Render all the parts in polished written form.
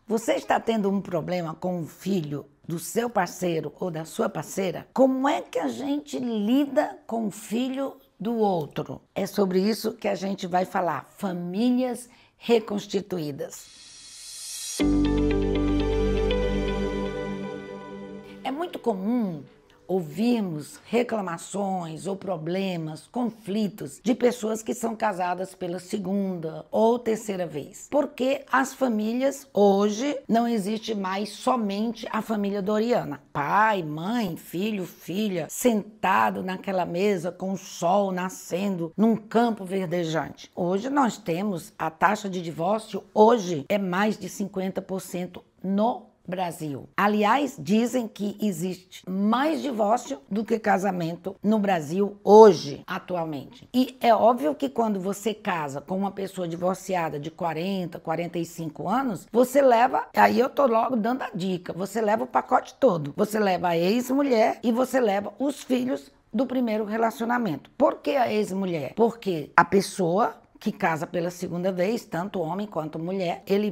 Você está tendo um problema com o filho do seu parceiro ou da sua parceira? Como é que a gente lida com o filho do outro? É sobre isso que a gente vai falar. Famílias reconstituídas. É muito comum ouvirmos reclamações ou problemas, conflitos de pessoas que são casadas pela segunda ou terceira vez. Porque as famílias, hoje, não existe mais somente a família doriana. Pai, mãe, filho, filha, sentado naquela mesa com o sol nascendo num campo verdejante. Hoje nós temos a taxa de divórcio, hoje é mais de 50% no Brasil. Aliás, dizem que existe mais divórcio do que casamento no Brasil hoje, atualmente. E é óbvio que quando você casa com uma pessoa divorciada de 40, 45 anos, você leva, aí eu tô logo dando a dica, você leva o pacote todo. Você leva a ex-mulher e você leva os filhos do primeiro relacionamento. Por que a ex-mulher? Porque a pessoa que casa pela segunda vez, tanto homem quanto mulher, ele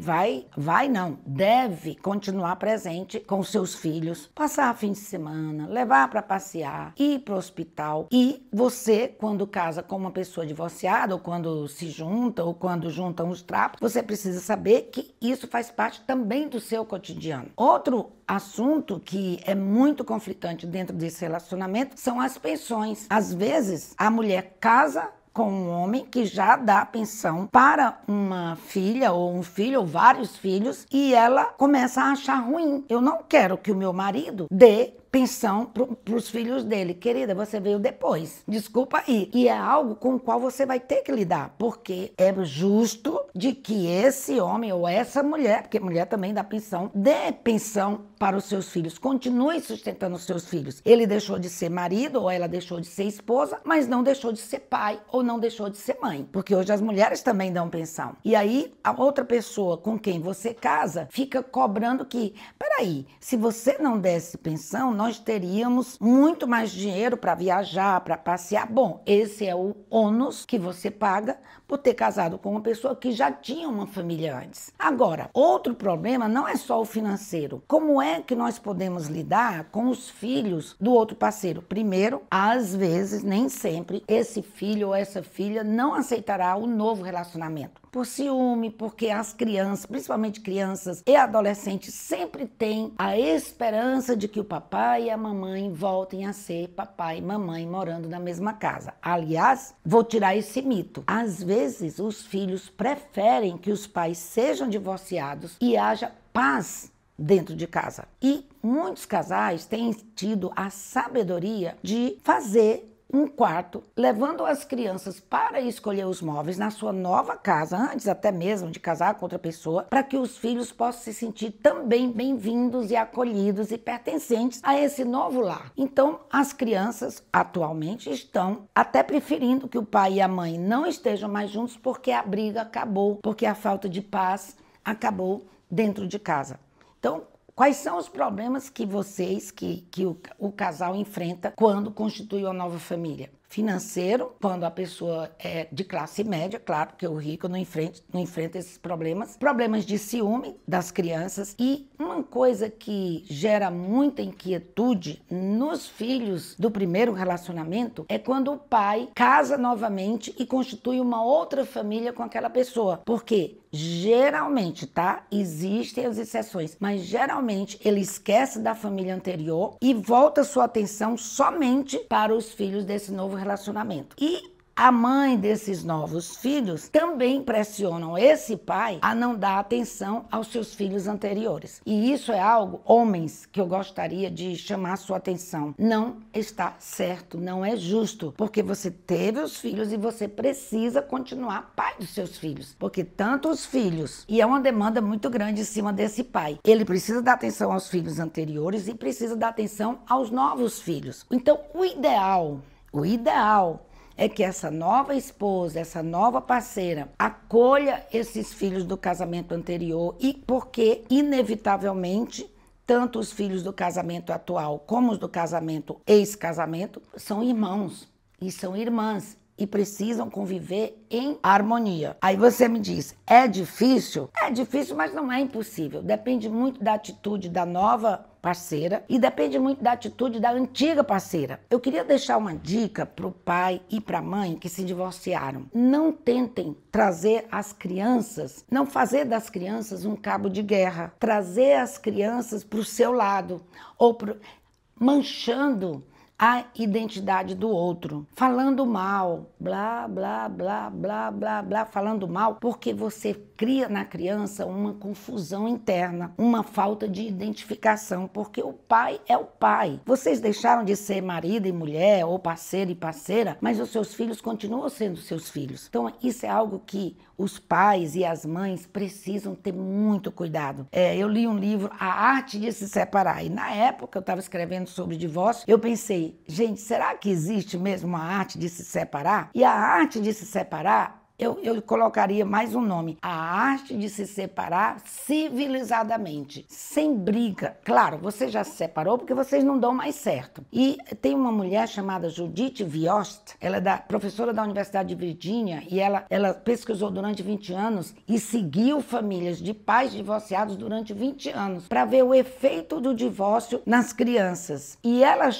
deve continuar presente com seus filhos, passar fim de semana, levar para passear, ir para o hospital. E você, quando casa com uma pessoa divorciada, ou quando se junta, ou quando juntam os trapos, você precisa saber que isso faz parte também do seu cotidiano. Outro assunto que é muito conflitante dentro desse relacionamento são as pensões. Às vezes, a mulher casa com um homem que já dá pensão para uma filha ou um filho ou vários filhos e ela começa a achar ruim. Eu não quero que o meu marido dê pensão para os filhos dele. Querida, você veio depois. Desculpa aí. E é algo com o qual você vai ter que lidar, porque é justo de que esse homem ou essa mulher, porque mulher também dá pensão, dê pensão para os seus filhos, continue sustentando os seus filhos. Ele deixou de ser marido ou ela deixou de ser esposa, mas não deixou de ser pai ou não deixou de ser mãe, porque hoje as mulheres também dão pensão. E aí a outra pessoa com quem você casa fica cobrando que, peraí, se você não desse pensão, nós teríamos muito mais dinheiro para viajar, para passear. Bom, esse é o ônus que você paga por ter casado com uma pessoa que já tinha uma família antes. Agora, outro problema não é só o financeiro. Como é que nós podemos lidar com os filhos do outro parceiro? Primeiro, às vezes, nem sempre, esse filho ou essa filha não aceitará o novo relacionamento. Por ciúme, porque as crianças, principalmente crianças e adolescentes, sempre têm a esperança de que o papai e a mamãe voltem a ser papai e mamãe morando na mesma casa. Aliás, vou tirar esse mito. Às vezes, os filhos preferem que os pais sejam divorciados e haja paz dentro de casa. E muitos casais têm tido a sabedoria de fazer um quarto, levando as crianças para escolher os móveis na sua nova casa, antes até mesmo de casar com outra pessoa, para que os filhos possam se sentir também bem-vindos e acolhidos e pertencentes a esse novo lar. Então, as crianças atualmente estão até preferindo que o pai e a mãe não estejam mais juntos porque a briga acabou, porque a falta de paz acabou dentro de casa. Então, quais são os problemas que o casal enfrenta quando constitui uma nova família? Financeiro, quando a pessoa é de classe média, claro, porque o rico não enfrenta esses problemas. Problemas de ciúme das crianças. E uma coisa que gera muita inquietude nos filhos do primeiro relacionamento é quando o pai casa novamente e constitui uma outra família com aquela pessoa. Porque geralmente, tá? Existem as exceções, mas geralmente ele esquece da família anterior e volta sua atenção somente para os filhos desse novo relacionamento. E a mãe desses novos filhos também pressionam esse pai a não dar atenção aos seus filhos anteriores. E isso é algo, homens, que eu gostaria de chamar a sua atenção. Não está certo, não é justo, porque você teve os filhos e você precisa continuar pai dos seus filhos. Porque tanto os filhos, e é uma demanda muito grande em cima desse pai, ele precisa dar atenção aos filhos anteriores e precisa dar atenção aos novos filhos. Então, o ideal é que essa nova esposa, essa nova parceira, acolha esses filhos do casamento anterior e porque, inevitavelmente, tanto os filhos do casamento atual como os do casamento ex-casamento são irmãos e são irmãs. e precisam conviver em harmonia. Aí você me diz, é difícil? É difícil, mas não é impossível. Depende muito da atitude da nova parceira e depende muito da atitude da antiga parceira. Eu queria deixar uma dica para o pai e para a mãe que se divorciaram. Não tentem trazer as crianças, não fazer das crianças um cabo de guerra. Trazer as crianças para o seu lado ou manchando a identidade do outro, falando mal, blá, blá, blá, blá, blá, blá, falando mal, porque você cria na criança uma confusão interna, uma falta de identificação, porque o pai é o pai. Vocês deixaram de ser marido e mulher, ou parceiro e parceira, mas os seus filhos continuam sendo seus filhos. Então, isso é algo que os pais e as mães precisam ter muito cuidado. Eu li um livro, A Arte de Se Separar, e na época eu estava escrevendo sobre divórcio, eu pensei, gente, será que existe mesmo uma arte de se separar? E a arte de se separar, eu colocaria mais um nome, a arte de se separar civilizadamente, sem briga. Claro, você já se separou porque vocês não dão mais certo. E tem uma mulher chamada Judith Viost, ela é professora da Universidade de Virgínia e ela pesquisou durante 20 anos e seguiu famílias de pais divorciados durante 20 anos para ver o efeito do divórcio nas crianças. E ela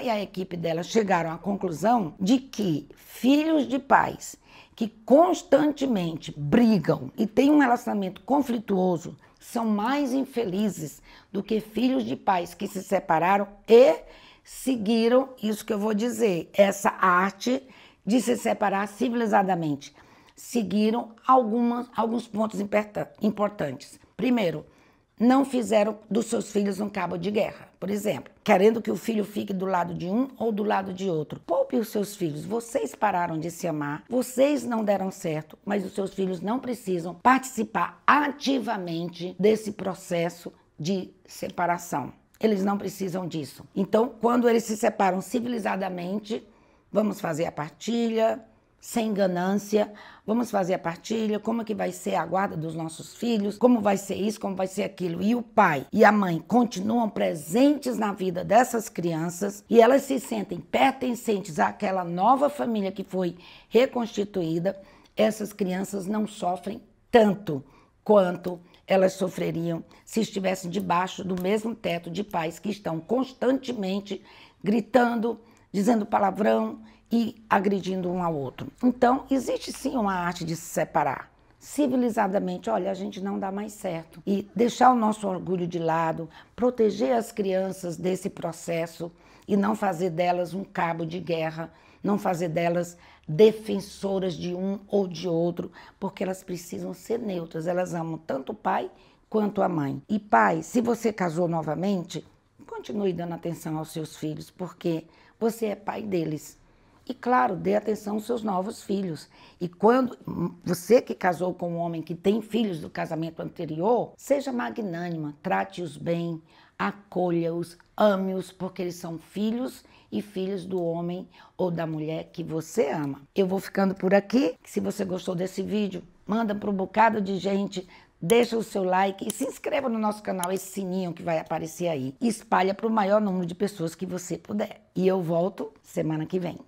e a equipe dela chegaram à conclusão de que filhos de pais que constantemente brigam e têm um relacionamento conflituoso são mais infelizes do que filhos de pais que se separaram e seguiram isso que eu vou dizer, essa arte de se separar civilizadamente. Seguiram alguns pontos importantes. Primeiro, não fizeram dos seus filhos um cabo de guerra. Por exemplo, querendo que o filho fique do lado de um ou do lado de outro. Poupe os seus filhos. Vocês pararam de se amar, vocês não deram certo, mas os seus filhos não precisam participar ativamente desse processo de separação. Eles não precisam disso. Então, quando eles se separam civilizadamente, vamos fazer a partilha, sem ganância, vamos fazer a partilha, como é que vai ser a guarda dos nossos filhos, como vai ser isso, como vai ser aquilo. E o pai e a mãe continuam presentes na vida dessas crianças e elas se sentem pertencentes àquela nova família que foi reconstituída. Essas crianças não sofrem tanto quanto elas sofreriam se estivessem debaixo do mesmo teto de pais que estão constantemente gritando, dizendo palavrão e agredindo um ao outro. Então, existe sim uma arte de se separar. Civilizadamente, olha, a gente não dá mais certo. E deixar o nosso orgulho de lado, proteger as crianças desse processo e não fazer delas um cabo de guerra, não fazer delas defensoras de um ou de outro, porque elas precisam ser neutras, elas amam tanto o pai quanto a mãe. E pai, se você casou novamente, continue dando atenção aos seus filhos, porque você é pai deles. E claro, dê atenção aos seus novos filhos. E quando você que casou com um homem que tem filhos do casamento anterior, seja magnânima, trate-os bem, acolha-os, ame-os, porque eles são filhos e filhos do homem ou da mulher que você ama. Eu vou ficando por aqui. Se você gostou desse vídeo, manda para um bocado de gente, deixa o seu like e se inscreva no nosso canal, esse sininho que vai aparecer aí. E espalha para o maior número de pessoas que você puder. E eu volto semana que vem.